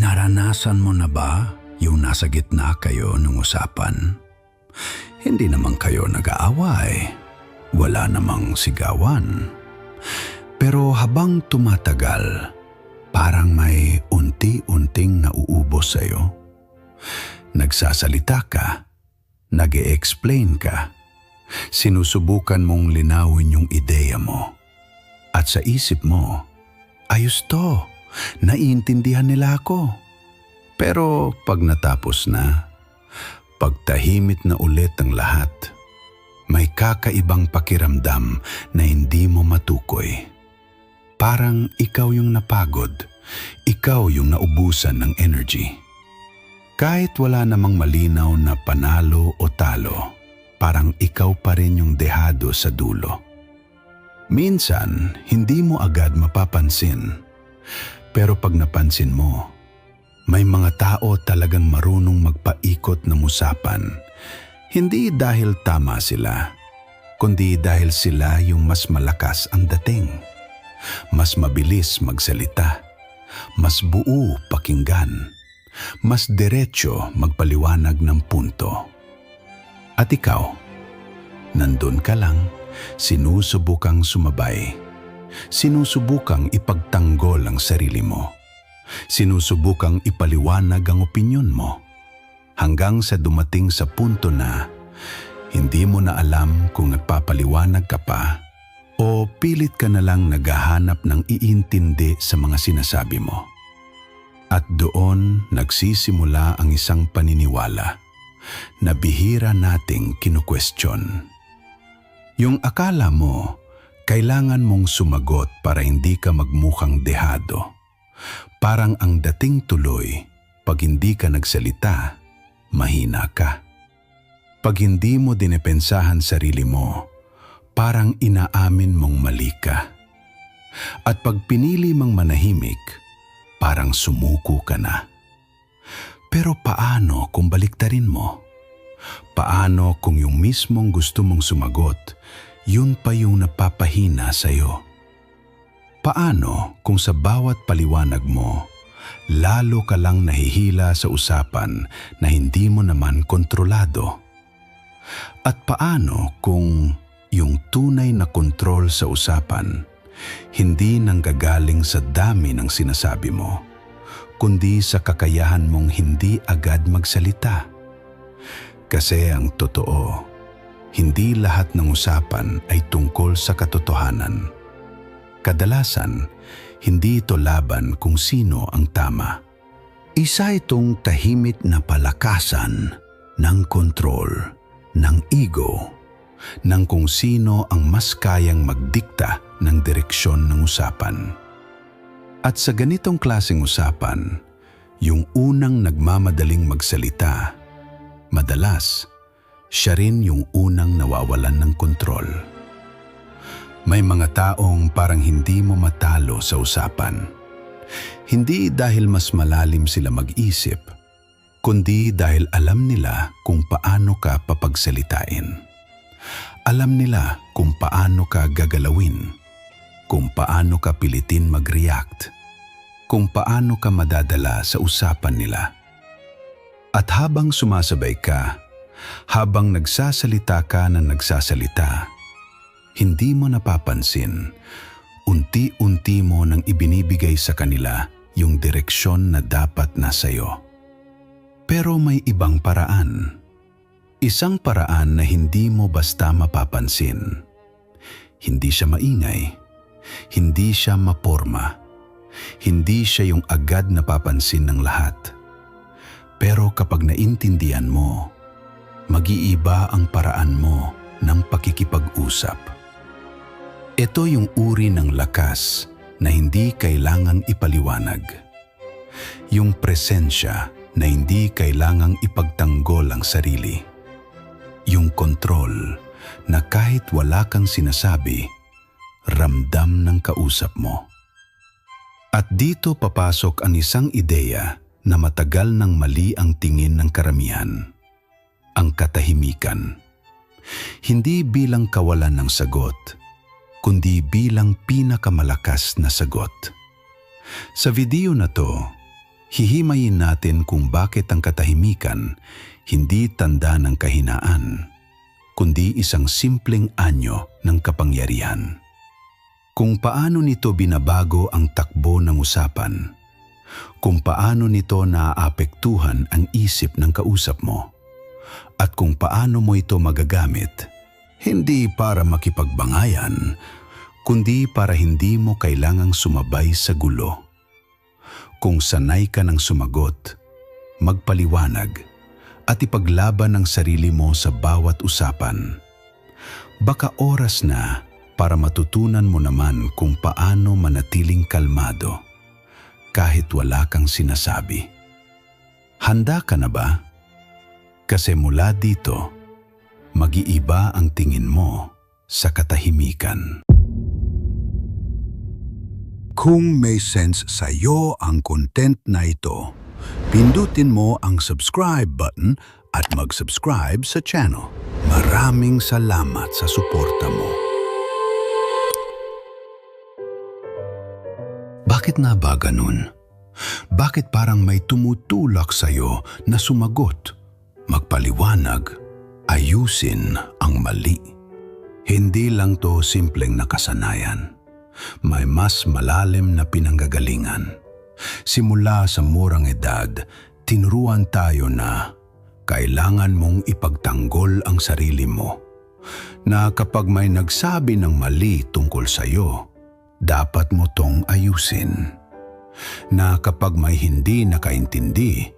Naranasan mo na ba yung nasa gitna kayo ng usapan? Hindi naman kayo nag-aaway, wala namang sigawan. Pero habang tumatagal, parang may unti-unting nauubos sa'yo. Nagsasalita ka, nag-e-explain ka, sinusubukan mong linawin yung ideya mo. At sa isip mo, ayos to, naiintindihan nila ako. Pero pag natapos na, pag tahimik na ulit ang lahat, may kakaibang pakiramdam na hindi mo matukoy. Parang ikaw yung napagod, ikaw yung naubusan ng energy. Kahit wala namang malinaw na panalo o talo, parang ikaw pa rin yung dehado sa dulo. Minsan, hindi mo agad mapapansin. Pero pag napansin mo, may mga tao talagang marunong magpaikot ng usapan. Hindi dahil tama sila, kundi dahil sila yung mas malakas ang dating. Mas mabilis magsalita, mas buo pakinggan, mas diretso magpaliwanag ng punto. At ikaw, nandun ka lang, sinusubukang sumabay, sinusubukang ipagtanggol ang sarili mo, sinusubukang ipaliwanag ang opinyon mo, hanggang sa dumating sa punto na hindi mo na alam kung nagpapaliwanag ka pa o pilit ka na lang naghahanap ng iintindi sa mga sinasabi mo. At doon nagsisimula ang isang paniniwala na bihira nating kinukwestiyon. Yung akala mo, kailangan mong sumagot para hindi ka magmukhang dehado. Parang ang dating tuloy, pag hindi ka nagsalita, mahina ka. Pag hindi mo dinepensahan sarili mo, parang inaamin mong mali ka. At pag pinili mang manahimik, parang sumuko ka na. Pero paano kung baliktarin mo? Paano kung yung mismong gusto mong sumagot, yun pa yung napapahina sa'yo? Paano kung sa bawat paliwanag mo, lalo ka lang nahihila sa usapan na hindi mo naman kontrolado? At paano kung yung tunay na kontrol sa usapan, hindi nanggagaling sa dami ng sinasabi mo, kundi sa kakayahan mong hindi agad magsalita? Kasi ang totoo, hindi lahat ng usapan ay tungkol sa katotohanan. Kadalasan, hindi ito laban kung sino ang tama. Isa itong tahimik na palakasan ng kontrol, ng ego, ng kung sino ang mas kayang magdikta ng direksyon ng usapan. At sa ganitong klaseng usapan, yung unang nagmamadaling magsalita, madalas, siya rin yung unang nawawalan ng kontrol. May mga taong parang hindi mo matalo sa usapan. Hindi dahil mas malalim sila mag-isip, kundi dahil alam nila kung paano ka papagsalitain. Alam nila kung paano ka gagalawin, kung paano ka pilitin mag-react, kung paano ka madadala sa usapan nila. At habang sumasabay ka, habang nagsasalita ka ng nagsasalita, hindi mo napapansin, unti-unti mo nang ibinibigay sa kanila yung direksyon na dapat nasa iyo. Pero may ibang paraan. Isang paraan na hindi mo basta mapapansin. Hindi siya maingay, hindi siya maporma, hindi siya yung agad napapansin ng lahat. Pero kapag naintindihan mo, mag-iiba ang paraan mo ng pakikipag-usap. Ito yung uri ng lakas na hindi kailangang ipaliwanag. Yung presensya na hindi kailangang ipagtanggol ang sarili. Yung kontrol na kahit wala kang sinasabi, ramdam ng kausap mo. At dito papasok ang isang ideya na matagal nang mali ang tingin ng karamihan. Ang katahimikan. Hindi bilang kawalan ng sagot, kundi bilang pinakamalakas na sagot. Sa video na to, hihimayin natin kung bakit ang katahimikan hindi tanda ng kahinaan, kundi isang simpleng anyo ng kapangyarihan. Kung paano nito binabago ang takbo ng usapan, kung paano nito naaapektuhan ang isip ng kausap mo, at kung paano mo ito magagamit, hindi para makipagbangayan, kundi para hindi mo kailangang sumabay sa gulo. Kung sanay ka ng sumagot, magpaliwanag, at ipaglaban ang sarili mo sa bawat usapan, baka oras na para matutunan mo naman kung paano manatiling kalmado kahit wala kang sinasabi. Handa ka na ba? Kasi mula dito, mag-iiba ang tingin mo sa katahimikan. Kung may sense sa iyo ang content na ito, pindutin mo ang subscribe button at mag-subscribe sa channel. Maraming salamat sa suporta mo. Bakit na ba ganun? Bakit parang may tumutulak sa'yo na sumagot, magpaliwanag, ayusin ang mali? Hindi lang to simpleng nakasanayan. May mas malalim na pinanggagalingan. Simula sa murang edad, tinuruan tayo na kailangan mong ipagtanggol ang sarili mo. Na kapag may nagsabi ng mali tungkol sa'yo, dapat mo tong ayusin. Na kapag may hindi nakaintindi,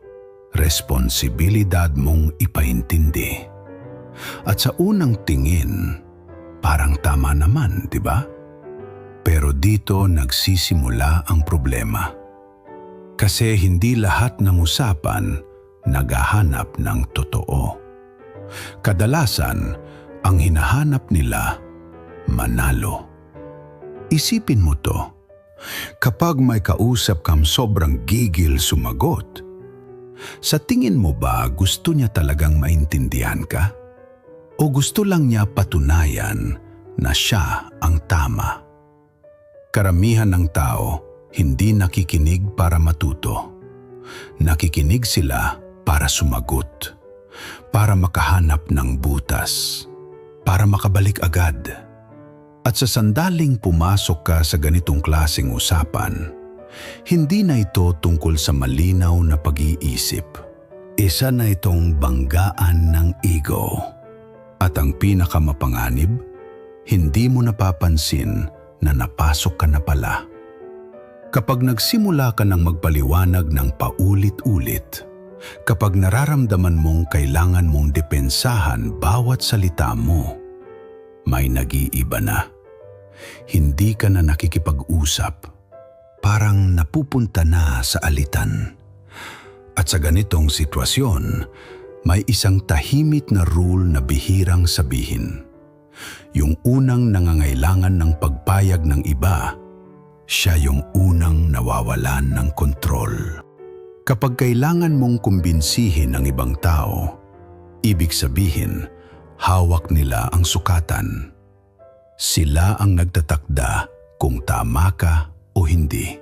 responsibilidad mong ipaintindi. At sa unang tingin, parang tama naman, di ba? Pero dito nagsisimula ang problema. Kasi hindi lahat ng usapan naghahanap ng totoo. Kadalasan, ang hinahanap nila, manalo. Isipin mo to, kapag may kausap kang sobrang gigil sumagot, sa tingin mo ba gusto niya talagang maintindihan ka? O gusto lang niya patunayan na siya ang tama? Karamihan ng tao hindi nakikinig para matuto. Nakikinig sila para sumagot, para makahanap ng butas, para makabalik agad. At sa sandaling pumasok ka sa ganitong klaseng usapan, hindi na ito tungkol sa malinaw na pag-iisip. Isa na itong banggaan ng ego. At ang pinakamapanganib, hindi mo napapansin na napasok ka na pala. Kapag nagsimula ka ng magpaliwanag ng paulit-ulit, kapag nararamdaman mong kailangan mong depensahan bawat salita mo, may nag-iiba na. Hindi ka na nakikipag-usap. Parang napupunta na sa alitan. At sa ganitong sitwasyon, may isang tahimik na rule na bihirang sabihin. Yung unang nangangailangan ng pagpayag ng iba, siya yung unang nawawalan ng kontrol. Kapag kailangan mong kumbinsihin ang ibang tao, ibig sabihin, hawak nila ang sukatan. Sila ang nagtatakda kung tama ka o hindi.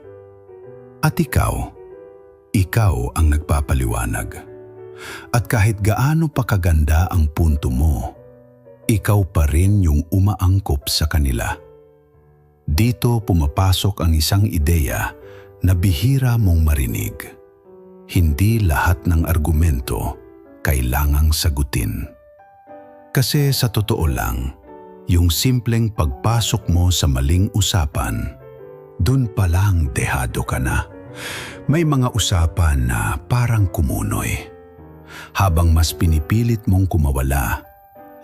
At ikaw ang nagpapaliwanag. At kahit gaano pa kaganda ang punto mo, ikaw pa rin yung umaangkop sa kanila. Dito pumapasok ang isang ideya na bihira mong marinig. Hindi lahat ng argumento kailangang sagutin. Kasi sa totoo lang, yung simpleng pagpasok mo sa maling usapan, dun pa lang dehado ka na. May mga usapan na parang kumunoy. Habang mas pinipilit mong kumawala,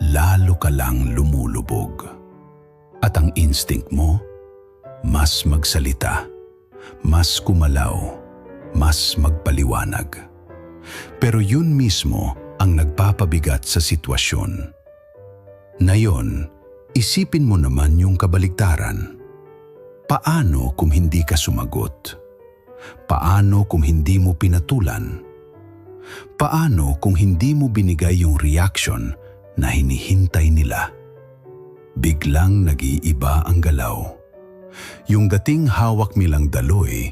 lalo ka lang lumulubog. At ang instinct mo, mas magsalita, mas kumalaw, mas magpaliwanag. Pero yun mismo ang nagpapabigat sa sitwasyon. Ngayon, isipin mo naman yung kabaligtaran. Paano kung hindi ka sumagot? Paano kung hindi mo pinatulan? Paano kung hindi mo binigay yung reaction na hinihintay nila? Biglang nag-iiba ang galaw. Yung dating hawak nilang daloy,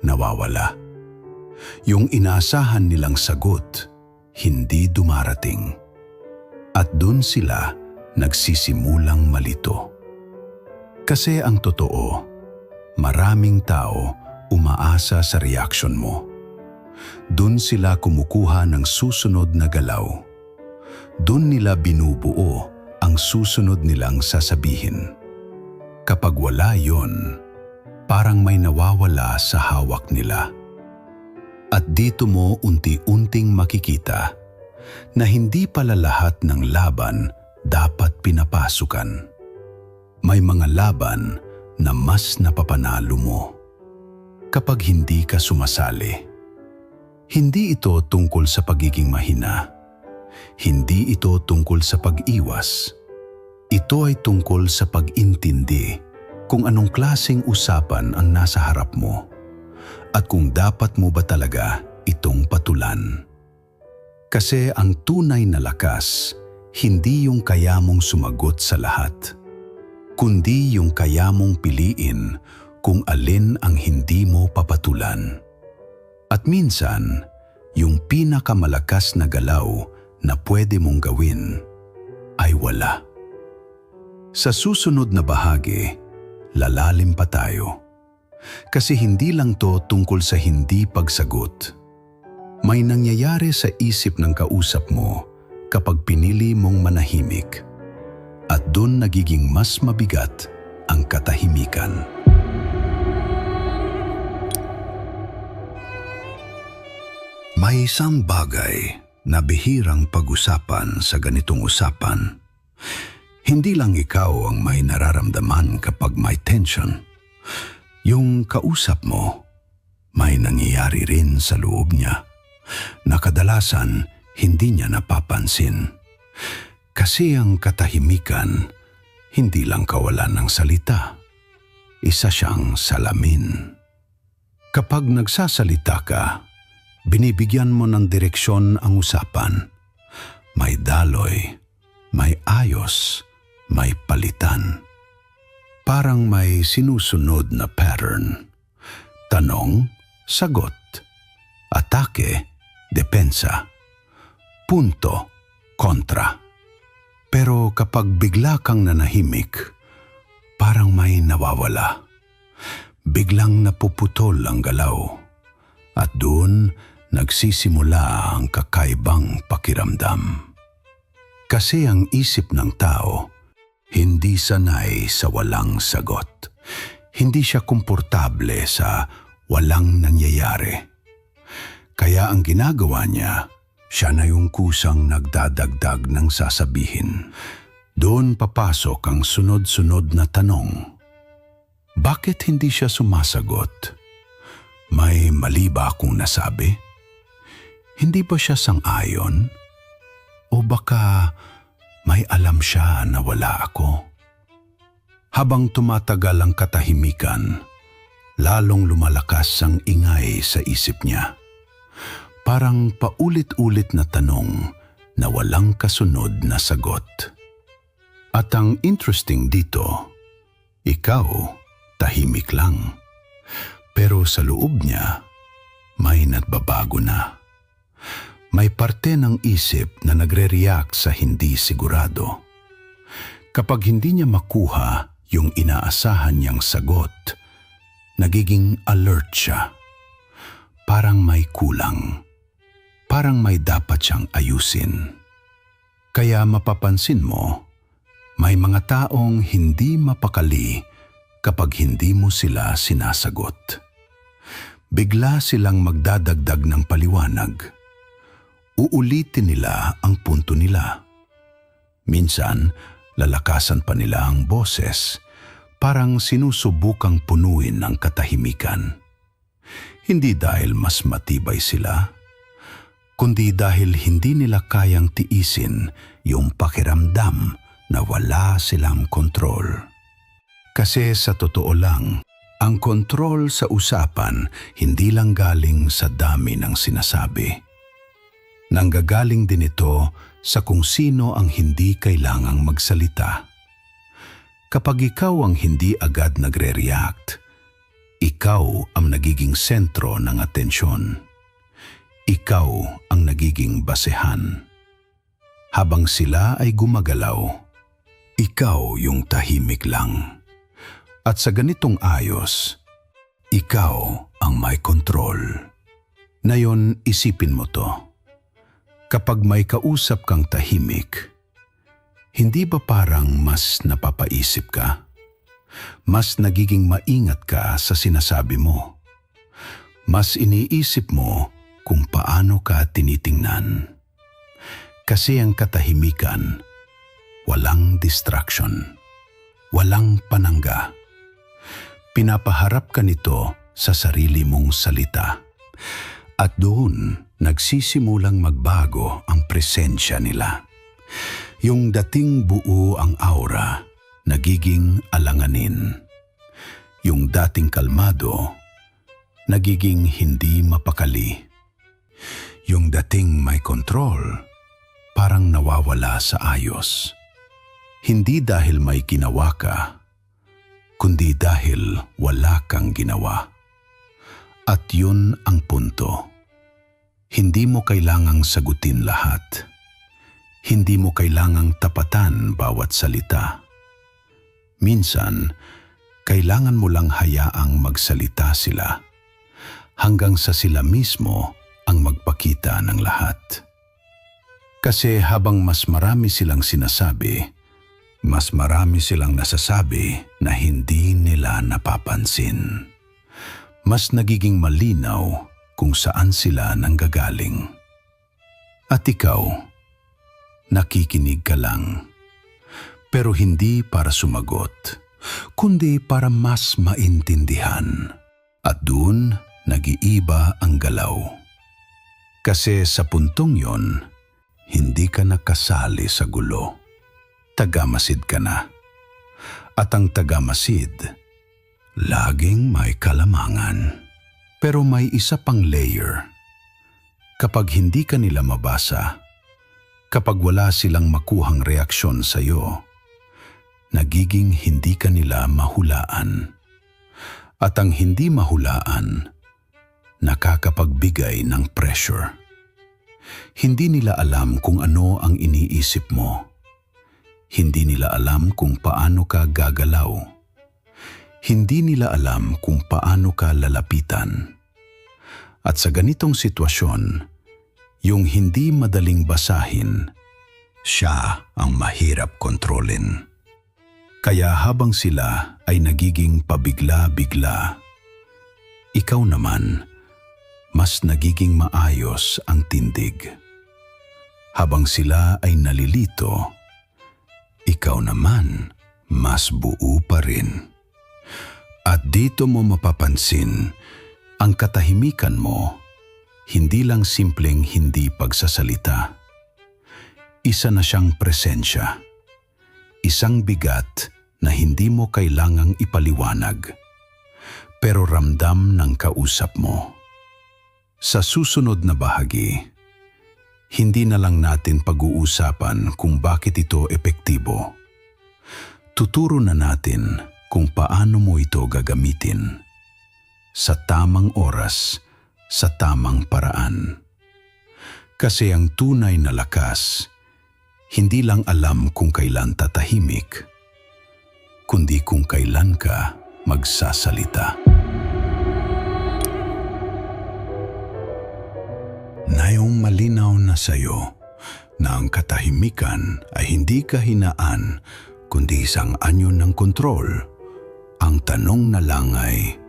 nawawala. Yung inaasahan nilang sagot, hindi dumarating. At dun sila nagsisimulang malito. Kasi ang totoo, maraming tao umaasa sa reaksyon mo. Dun sila kumukuha ng susunod na galaw. Dun nila binubuo ang susunod nilang sasabihin. Kapag wala yon, parang may nawawala sa hawak nila. At dito mo unti-unting makikita na hindi pala lahat ng laban dapat pinapasukan. May mga laban na mas napapanalo mo kapag hindi ka sumasali. Hindi ito tungkol sa pagiging mahina. Hindi ito tungkol sa pag-iwas. Ito ay tungkol sa pag-intindi kung anong klaseng usapan ang nasa harap mo at kung dapat mo ba talaga itong patulan. Kasi ang tunay na lakas, hindi yung kaya mong sumagot sa lahat, kundi yung kaya mong piliin kung alin ang hindi mo papatulan. At minsan, yung pinakamalakas na galaw na pwede mong gawin ay wala. Sa susunod na bahagi, lalalim pa tayo. Kasi hindi lang to tungkol sa hindi pagsagot. May nangyayari sa isip ng kausap mo kapag pinili mong manahimik. At doon nagiging mas mabigat ang katahimikan. May isang bagay na bihirang pag-usapan sa ganitong usapan. Hindi lang ikaw ang may nararamdaman kapag may tension. Yung kausap mo, may nangyayari rin sa loob niya na kadalasan hindi niya napapansin. Kasi ang katahimikan, hindi lang kawalan ng salita. Isa siyang salamin. Kapag nagsasalita ka, binibigyan mo ng direksyon ang usapan. May daloy, may ayos, may palitan. Parang may sinusunod na pattern. Tanong, sagot. Atake, depensa. Punto, kontra. Pero kapag bigla kang nanahimik, parang may nawawala. Biglang napuputol ang galaw. At doon, nagsisimula ang kakaibang pakiramdam. Kasi ang isip ng tao, hindi sanay sa walang sagot. Hindi siya komportable sa walang nangyayari. Kaya ang ginagawa niya, siya na yung kusang nagdadagdag ng sasabihin. Doon papasok ang sunod-sunod na tanong. Bakit hindi siya sumasagot? May mali ba akong nasabi? Hindi ba siya sang-ayon? O baka may alam siya na wala ako? Habang tumatagal ang katahimikan, lalong lumalakas ang ingay sa isip niya. Parang paulit-ulit na tanong na walang kasunod na sagot. At ang interesting dito, ikaw tahimik lang. Pero sa loob niya, may nagbabago na. May parte ng isip na nagre-react sa hindi sigurado. Kapag hindi niya makuha yung inaasahan niyang sagot, nagiging alert siya. Parang may kulang. Parang may dapat siyang ayusin. Kaya mapapansin mo, may mga taong hindi mapakali kapag hindi mo sila sinasagot. Bigla silang magdadagdag ng paliwanag. Uulitin nila ang punto nila. Minsan, lalakasan pa nila ang boses, parang sinusubukang punuin ang katahimikan. Hindi dahil mas matibay sila, kundi dahil hindi nila kayang tiisin yung pakiramdam na wala silang kontrol. Kasi sa totoo lang, ang kontrol sa usapan hindi lang galing sa dami ng sinasabi. Nanggagaling din ito sa kung sino ang hindi kailangang magsalita. Kapag ikaw ang hindi agad nagre-react, ikaw ang nagiging sentro ng atensyon. ikaw ang nagiging basehan. Habang sila ay gumagalaw, ikaw yung tahimik lang. At sa ganitong ayos, ikaw ang may kontrol. Ngayon, isipin mo to. Kapag may kausap kang tahimik, hindi ba parang mas napapaisip ka? Mas nagiging maingat ka sa sinasabi mo. Mas iniisip mo kung paano ka tinitingnan. Kasi ang katahimikan, walang distraction, walang panangga. Pinapaharap ka nito sa sarili mong salita. At doon, nagsisimulang magbago ang presensya nila. Yung dating buo ang aura, nagiging alanganin. Yung dating kalmado, nagiging hindi mapakali. Yung dating may kontrol, parang nawawala sa ayos. Hindi dahil may ginawa ka, kundi dahil wala kang ginawa. At yun ang punto. Hindi mo kailangang sagutin lahat. Hindi mo kailangang tapatan bawat salita. Minsan, kailangan mo lang hayaang magsalita sila hanggang sa sila mismo ang magpakita ng lahat. Kasi habang mas marami silang sinasabi, mas marami silang nasasabi na hindi nila napapansin. Mas nagiging malinaw kung saan sila nanggagaling. At ikaw, nakikinig ka lang. Pero hindi para sumagot, kundi para mas maintindihan. At doon, nag-iiba ang galaw. Kasi sa puntong yon, hindi ka nakasali sa gulo. Tagamasid ka na. At ang tagamasid, laging may kalamangan. Pero may isa pang layer. Kapag hindi ka nila mabasa, kapag wala silang makuhang reaksyon sa iyo, nagiging hindi ka nila mahulaan. At ang hindi mahulaan, nakakapagbigay ng pressure. Hindi nila alam kung ano ang iniisip mo. Hindi nila alam kung paano ka gagalaw. Hindi nila alam kung paano ka lalapitan. At sa ganitong sitwasyon, yung hindi madaling basahin, siya ang mahirap kontrolin. Kaya habang sila ay nagiging pabigla-bigla, ikaw naman, mas nagiging maayos ang tindig. Habang sila ay nalilito, ikaw naman, mas buo pa rin. At dito mo mapapansin, ang katahimikan mo, hindi lang simpleng hindi pagsasalita. Isa na siyang presensya. Isang bigat na hindi mo kailangang ipaliwanag, pero ramdam ng kausap mo. Sa susunod na bahagi, hindi na lang natin pag-uusapan kung bakit ito epektibo. Tuturo na natin kung paano mo ito gagamitin sa tamang oras, sa tamang paraan. Kasi ang tunay na lakas, hindi lang alam kung kailan tatahimik, kundi kung kailan ka magsasalita. Ngayong malinaw na sa'yo na ang katahimikan ay hindi kahinaan kundi isang anyo ng kontrol, ang tanong na lang ay,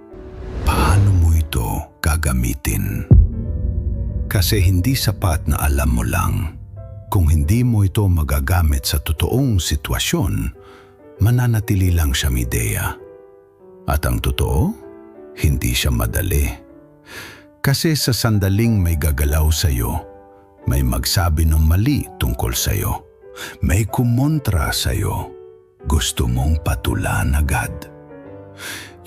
paano mo ito gagamitin? Kasi hindi sapat na alam mo lang. Kung hindi mo ito magagamit sa totoong sitwasyon, mananatili lang siya ideya. At ang totoo, hindi siya madali. Kasi sa sandaling may gagalaw sa'yo, may magsabi ng mali tungkol sa'yo, may kumontra sa'yo, gusto mong patulan agad.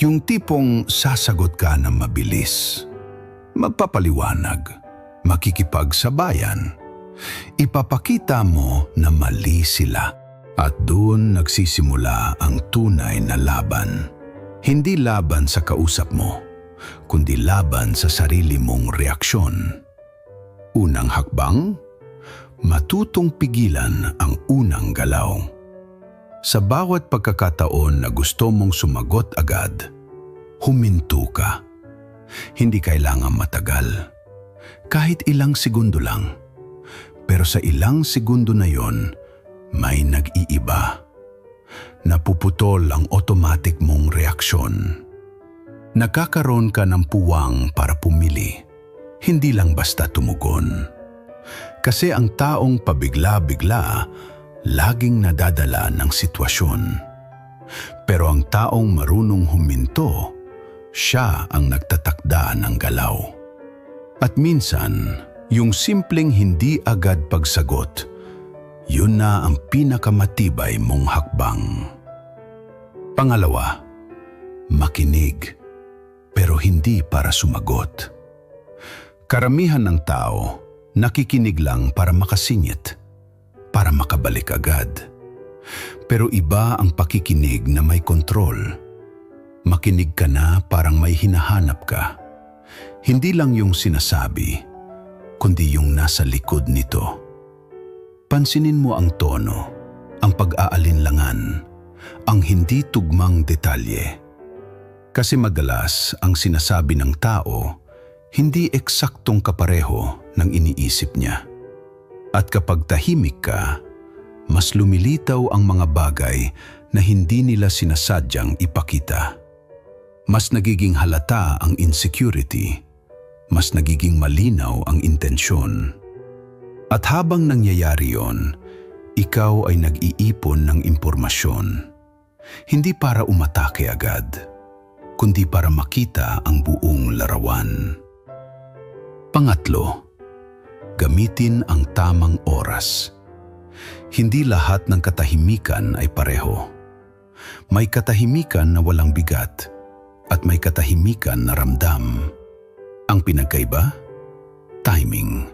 Yung tipong sasagot ka ng mabilis, magpapaliwanag, makikipagsabayan, ipapakita mo na mali sila. At doon nagsisimula ang tunay na laban. Hindi laban sa kausap mo, kundi laban sa sarili mong reaksyon. unang hakbang, matutong pigilan ang unang galaw. Sa bawat pagkakataon na gusto mong sumagot agad, huminto ka. Hindi kailangan matagal. Kahit ilang segundo lang. Pero sa ilang segundo na yon, may nag-iiba. Napuputol ang automatic mong reaksyon. Nakakaroon ka ng puwang para pumili. Hindi lang basta tumugon. Kasi ang taong pabigla-bigla, laging nadadala ng sitwasyon. Pero ang taong marunong huminto, siya ang nagtatakda ng galaw. At minsan, yung simpleng hindi agad pagsagot, yun na ang pinakamatibay mong hakbang. Pangalawa, makinig, pero hindi para sumagot. Karamihan ng tao, nakikinig lang para makasingit, para makabalik agad. Pero iba ang pakikinig na may kontrol. Makinig ka na parang may hinahanap ka. Hindi lang yung sinasabi, kundi yung nasa likod nito. Pansinin mo ang tono, ang pag-aalinlangan, ang hindi tugmang detalye. Kasi madalas ang sinasabi ng tao, hindi eksaktong kapareho ng iniisip niya. At kapag tahimik ka, mas lumilitaw ang mga bagay na hindi nila sinasadyang ipakita. Mas nagiging halata ang insecurity, mas nagiging malinaw ang intensyon. At habang nangyayari yon, ikaw ay nag-iipon ng impormasyon. Hindi para umatake agad, kundi para makita ang buong larawan. Pangatlo, gamitin ang tamang oras. Hindi lahat ng katahimikan ay pareho. May katahimikan na walang bigat at may katahimikan na ramdam. Ang pinagkaiba? Timing.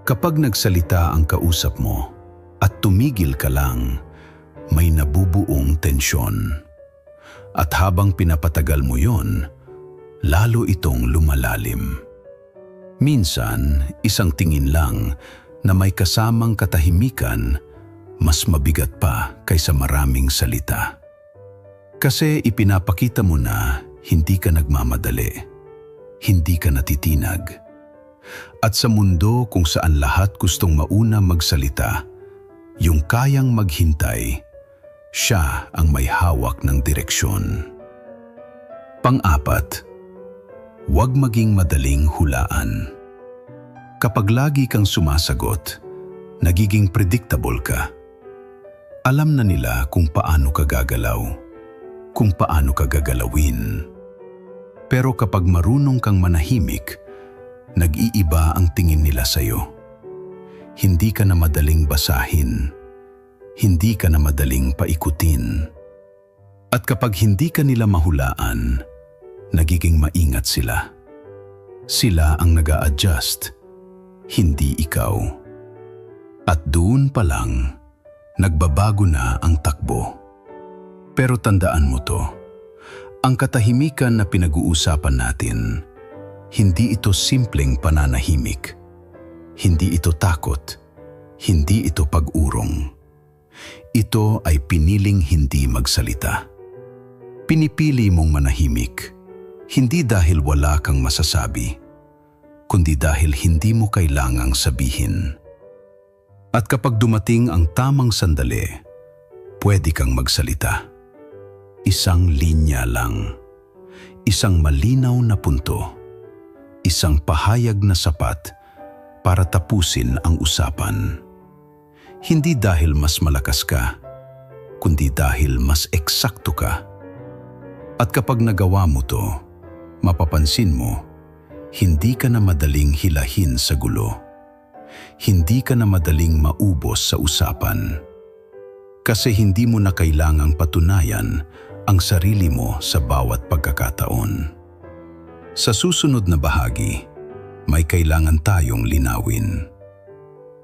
Kapag nagsalita ang kausap mo at tumigil ka lang, may nabubuong tensyon. At habang pinapatagal mo yon, lalo itong lumalalim. Minsan, isang tingin lang na may kasamang katahimikan, mas mabigat pa kaysa maraming salita. Kasi ipinapakita mo na hindi ka nagmamadali. Hindi ka natitinag. At sa mundo kung saan lahat gustong mauna magsalita, yung kayang maghintay, siya ang may hawak ng direksyon. Pang-apat, huwag maging madaling hulaan. Kapag lagi kang sumasagot, nagiging predictable ka. Alam na nila kung paano ka gagalaw, kung paano ka gagalawin. Pero kapag marunong kang manahimik, nag-iiba ang tingin nila sa'yo. Hindi ka na madaling basahin. Hindi ka na madaling paikutin. At kapag hindi ka nila mahulaan, nagiging maingat sila. Sila ang nag-a-adjust, hindi ikaw. At doon pa lang, nagbabago na ang takbo. Pero tandaan mo to. Ang katahimikan na pinag-uusapan natin, hindi ito simpleng pananahimik. Hindi ito takot. Hindi ito pag-urong. Ito ay piniling hindi magsalita. Pinipili mong manahimik, hindi dahil wala kang masasabi, kundi dahil hindi mo kailangang sabihin. At kapag dumating ang tamang sandali, pwede kang magsalita. Isang linya lang, isang malinaw na punto, isang pahayag na sapat para tapusin ang usapan. Hindi dahil mas malakas ka, kundi dahil mas eksakto ka. At kapag nagawa mo to, mapapansin mo, hindi ka na madaling hilahin sa gulo. Hindi ka na madaling maubos sa usapan. Kasi hindi mo na kailangang patunayan ang sarili mo sa bawat pagkakataon. Sa susunod na bahagi, may kailangan tayong linawin.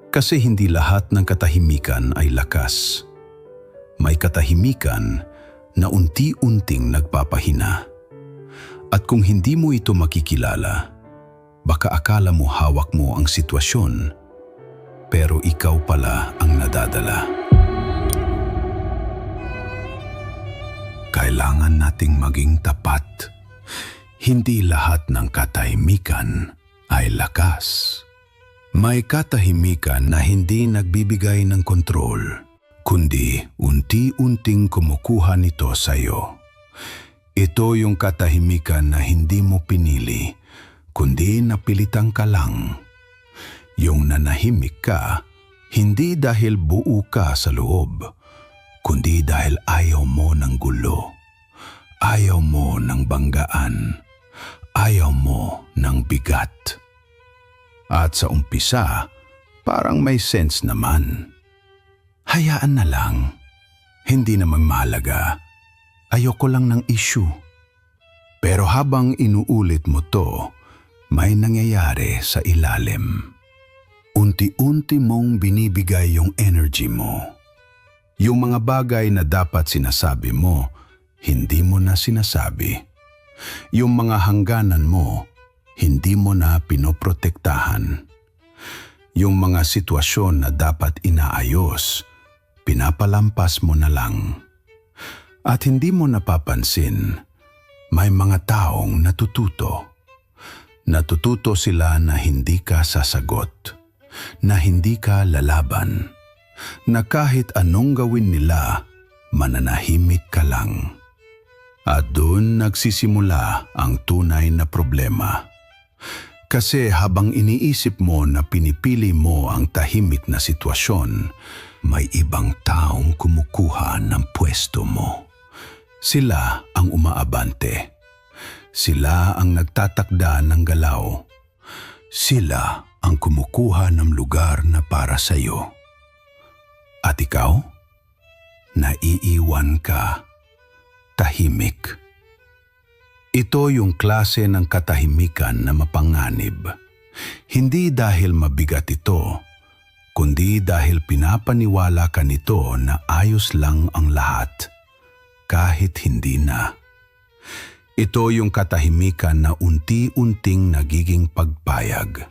Kasi hindi lahat ng katahimikan ay lakas. May katahimikan na unti-unting nagpapahina. At kung hindi mo ito makikilala, Baka akala mo hawak mo ang sitwasyon, pero ikaw pala ang nadadala. Kailangan nating maging tapat. Hindi lahat ng katahimikan ay lakas. May katahimikan na hindi nagbibigay ng kontrol, kundi unti-unting kumukuha nito sa iyo. Ito yung katahimikan na hindi mo pinili, kundi napilitan ka lang. Yung nanahimik ka, hindi dahil buo ka sa loob, kundi dahil ayaw mo ng gulo. Ayaw mo ng banggaan. Ayaw mo ng bigat. At sa umpisa, parang may sense naman. Hayaan na lang. Hindi naman mahalaga. Ayoko lang ng issue. Pero habang inuulit mo to, may nangyayari sa ilalim. Unti-unti mong binibigay yung energy mo. Yung mga bagay na dapat sinasabi mo, hindi mo na sinasabi. Yung mga hangganan mo, hindi mo na pinoprotektahan. Yung mga sitwasyon na dapat inaayos, pinapalampas mo na lang. At hindi mo napapansin, may mga taong natututo. Natututo sila na hindi ka sasagot, na hindi ka lalaban, na kahit anong gawin nila, mananahimik ka lang. At doon nagsisimula ang tunay na problema. Kasi habang iniisip mo na pinipili mo ang tahimik na sitwasyon, may ibang taong kumukuha ng pwesto mo. Sila ang umaabante. Sila ang nagtatakda ng galaw. Sila ang kumukuha ng lugar na para sa iyo. At ikaw, naiiwan ka, tahimik. Ito yung klase ng katahimikan na mapanganib. Hindi dahil mabigat ito, kundi dahil pinapaniwala ka nito na ayos lang ang lahat, kahit hindi na. Ito yung katahimikan na unti-unting nagiging pagpayag.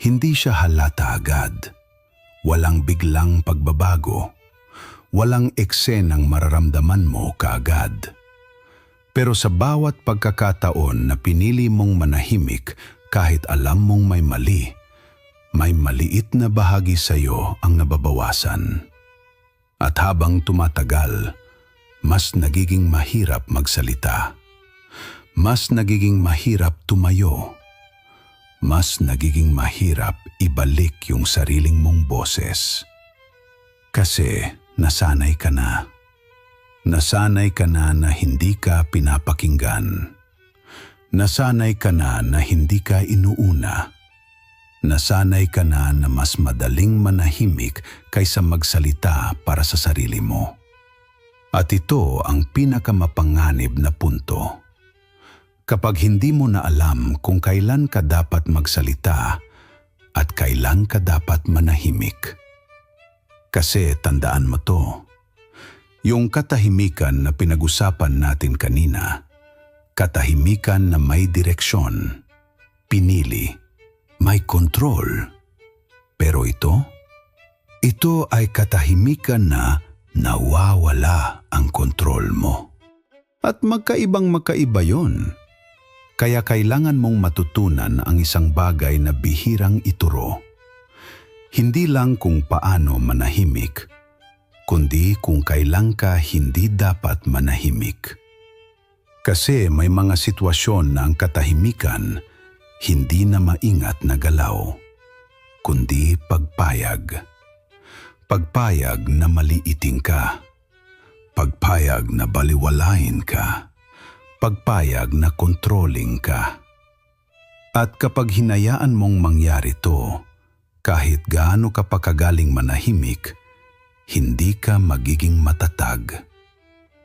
Hindi siya halata agad. Walang biglang pagbabago. Walang eksenang mararamdaman mo kaagad. Pero sa bawat pagkakataon na pinili mong manahimik kahit alam mong may mali, may maliit na bahagi sa iyo ang nababawasan. At habang tumatagal, mas nagiging mahirap magsalita. Mas nagiging mahirap tumayo. Mas nagiging mahirap ibalik yung sariling mong boses. Kasi nasanay ka na. Nasanay ka na na hindi ka pinapakinggan. Nasanay ka na na hindi ka inuuna. Nasanay ka na na mas madaling manahimik kaysa magsalita para sa sarili mo. At ito ang pinakamapanganib na punto. Kapag hindi mo na alam kung kailan ka dapat magsalita at kailan ka dapat manahimik. Kasi tandaan mo to, yung katahimikan na pinag-usapan natin kanina, katahimikan na may direksyon, pinili, may kontrol. Pero ito ay katahimikan na nawawala ang kontrol mo. At magkaibang-magkaiba yun. Kaya kailangan mong matutunan ang isang bagay na bihirang ituro. Hindi lang kung paano manahimik, kundi kung kailan ka hindi dapat manahimik. Kasi may mga sitwasyon na ang katahimikan hindi na maingat na galaw, kundi pagpayag. Pagpayag na maliiting ka. Pagpayag na baliwalain ka. Pagpayag na controlling ka. At kapag hinayaan mong mangyari to, kahit gaano ka pa kagaling manahimik, hindi ka magiging matatag.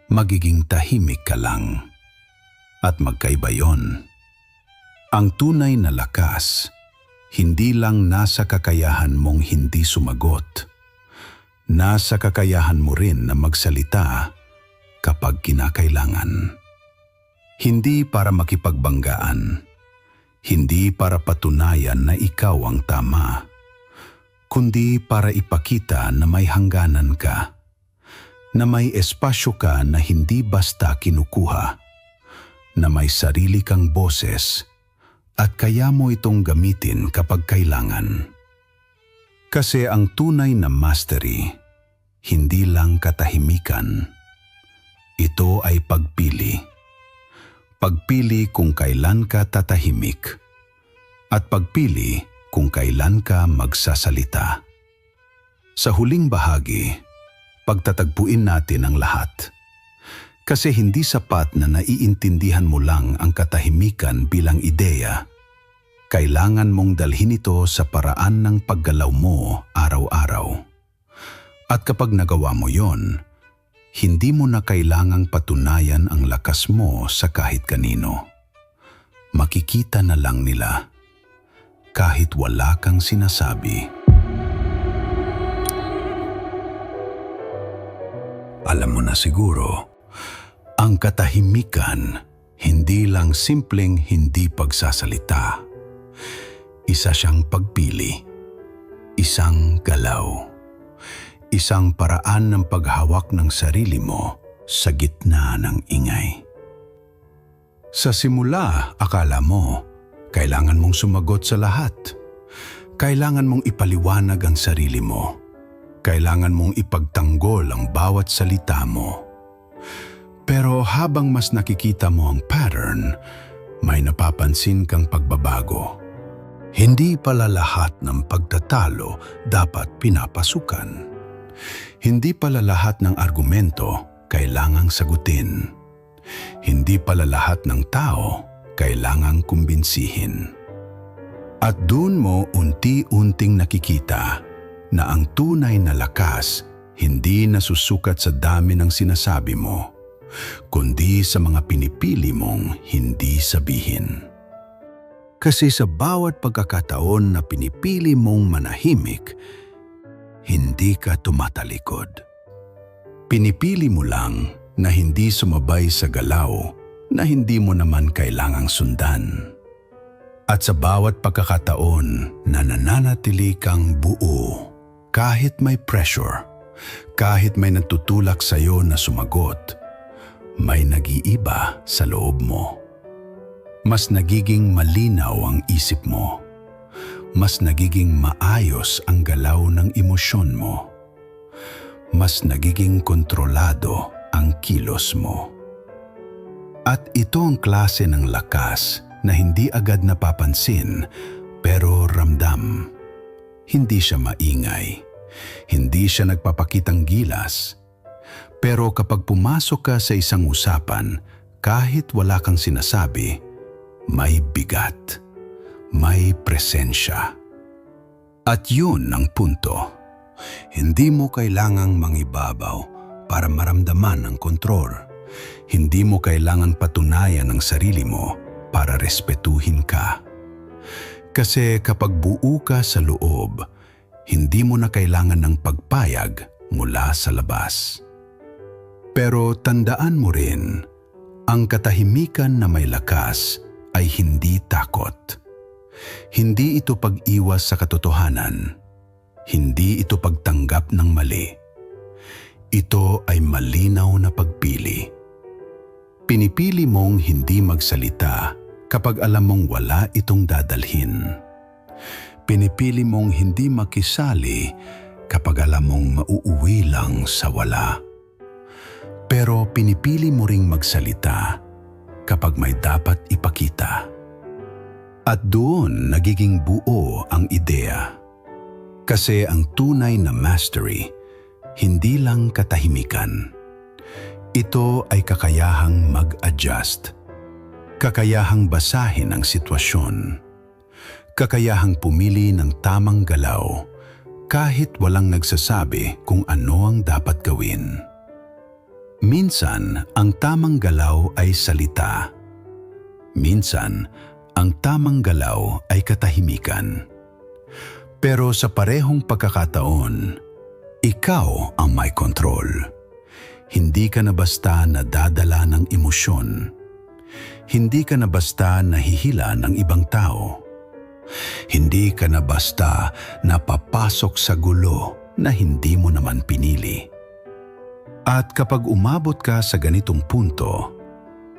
Magiging tahimik ka lang. At magkaiba yon. Ang tunay na lakas, hindi lang nasa kakayahan mong hindi sumagot. Nasa kakayahan mo rin na magsalita kapag kinakailangan. Hindi para makipagbanggaan. Hindi para patunayan na ikaw ang tama, kundi para ipakita na may hangganan ka, na may espasyo ka na hindi basta kinukuha, na may sarili kang boses at kaya mo itong gamitin kapag kailangan. Kasi ang tunay na mastery, hindi lang katahimikan. Ito ay pagpili. Pagpili kung kailan ka tatahimik at pagpili kung kailan ka magsasalita. Sa huling bahagi, pagtatagpuin natin ang lahat. Kasi hindi sapat na naiintindihan mo lang ang katahimikan bilang ideya. Kailangan mong dalhin ito sa paraan ng paggalaw mo araw-araw. At kapag nagawa mo yon, hindi mo na kailangang patunayan ang lakas mo sa kahit kanino. Makikita na lang nila, kahit wala kang sinasabi. Alam mo na siguro, ang katahimikan hindi lang simpleng hindi pagsasalita. Isa siyang pagpili, isang galaw, isang paraan ng paghawak ng sarili mo sa gitna ng ingay. Sa simula, akala mo, kailangan mong sumagot sa lahat. Kailangan mong ipaliwanag ang sarili mo. Kailangan mong ipagtanggol ang bawat salita mo. Pero habang mas nakikita mo ang pattern, may napapansin kang pagbabago. Hindi pala lahat ng pagtatalo dapat pinapasukan. Hindi pala lahat ng argumento kailangang sagutin. Hindi pala lahat ng tao kailangang kumbinsihin. At doon mo unti-unting nakikita na ang tunay na lakas hindi nasusukat sa dami ng sinasabi mo, kundi sa mga pinipili mong hindi sabihin. Kasi sa bawat pagkakataon na pinipili mong manahimik, hindi ka tumatalikod. Pinipili mo lang na hindi sumabay sa galaw na hindi mo naman kailangang sundan. At sa bawat pagkakataon na nananatili kang buo, kahit may pressure, kahit may nagtutulak sa'yo na sumagot, may nag-iiba sa loob mo. Mas nagiging malinaw ang isip mo. Mas nagiging maayos ang galaw ng emosyon mo. Mas nagiging kontrolado ang kilos mo. At ito ang klase ng lakas na hindi agad napapansin pero ramdam. Hindi siya maingay. Hindi siya nagpapakitang gilas. Pero kapag pumasok ka sa isang usapan, kahit wala kang sinasabi, may bigat, may presensya. At yun ang punto. Hindi mo kailangang mangibabaw para maramdaman ang kontrol. Hindi mo kailangan patunayan ang sarili mo para respetuhin ka. Kasi kapag buo ka sa loob, hindi mo na kailangan ng pagpayag mula sa labas. Pero tandaan mo rin, ang katahimikan na may lakas ay hindi takot. Hindi ito pag-iwas sa katotohanan. Hindi ito pagtanggap ng mali. Ito ay malinaw na pagpili. Pinipili mong hindi magsalita kapag alam mong wala itong dadalhin. Pinipili mong hindi makisali kapag alam mong mauuwi lang sa wala. Pero pinipili mo ring magsalita kapag may dapat ipakita. At doon nagiging buo ang ideya. Kasi ang tunay na mastery, hindi lang katahimikan. Ito ay kakayahang mag-adjust. Kakayahang basahin ang sitwasyon. Kakayahang pumili ng tamang galaw kahit walang nagsasabi kung ano ang dapat gawin. Minsan, ang tamang galaw ay salita. Minsan, ang tamang galaw ay katahimikan. Pero sa parehong pagkakataon, ikaw ang may kontrol. Hindi ka na basta nadadala ng emosyon. Hindi ka na basta nahihila ng ibang tao. Hindi ka na basta napapasok sa gulo na hindi mo naman pinili. At kapag umabot ka sa ganitong punto,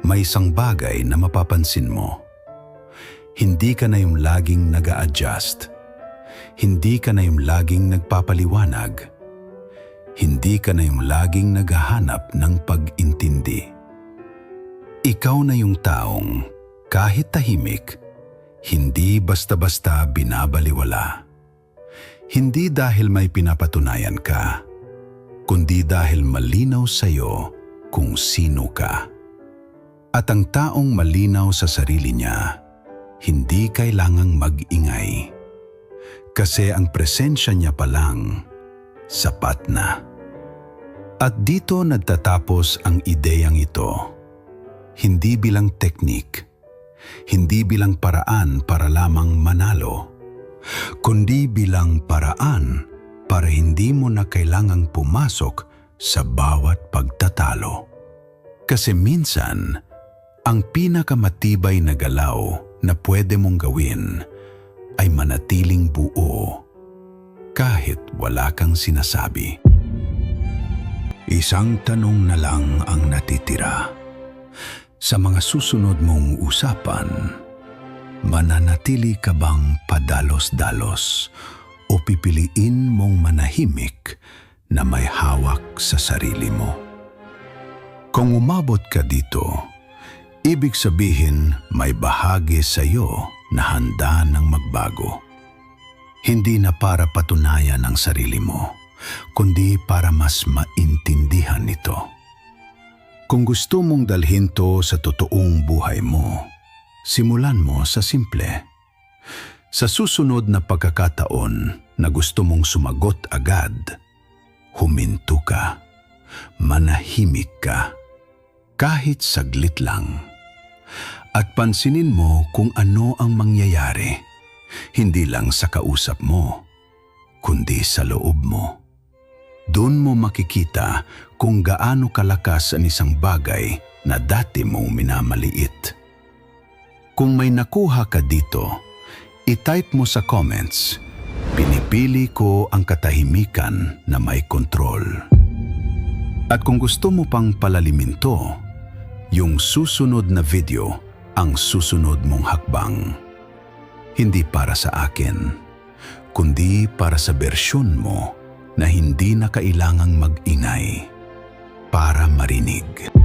may isang bagay na mapapansin mo. Hindi ka na yung laging nag-a-adjust. Hindi ka na yung laging nagpapaliwanag. Hindi ka na yung laging naghahanap ng pag-intindi. Ikaw na yung taong, kahit tahimik, hindi basta-basta binabaliwala. Hindi dahil may pinapatunayan ka, kundi dahil malinaw sa'yo kung sino ka. At ang taong malinaw sa sarili niya, hindi kailangang mag-ingay. Kasi ang presensya niya pa lang, sapat na. At dito nagtatapos ang ideyang ito. Hindi bilang teknik, hindi bilang paraan para lamang manalo, kundi bilang paraan para hindi mo na kailangang pumasok sa bawat pagtatalo. Kasi minsan, ang pinakamatibay na galaw na pwede mong gawin ay manatiling buo kahit wala kang sinasabi. Isang tanong na lang ang natitira. Sa mga susunod mong usapan, mananatili ka bang padalos-dalos o pipiliin mong manahimik na may hawak sa sarili mo? Kung umabot ka dito, ibig sabihin may bahagi sa iyo na handa ng magbago. Hindi na para patunayan ang sarili mo, kundi para mas maintindihan ito. Kung gusto mong dalhin to sa totoong buhay mo, simulan mo sa simple. Sa susunod na pagkakataon na gusto mong sumagot agad, huminto ka, manahimik ka, kahit saglit lang. At pansinin mo kung ano ang mangyayari, hindi lang sa kausap mo, kundi sa loob mo. Doon mo makikita kung gaano kalakas ang isang bagay na dati mong minamaliit. Kung may nakuha ka dito, i-type mo sa comments, pinipili ko ang katahimikan na may kontrol. At kung gusto mo pang palalimin to, yung susunod na video ang susunod mong hakbang. Hindi para sa akin, kundi para sa bersyon mo na hindi na kailangang mag-ingay para marinig.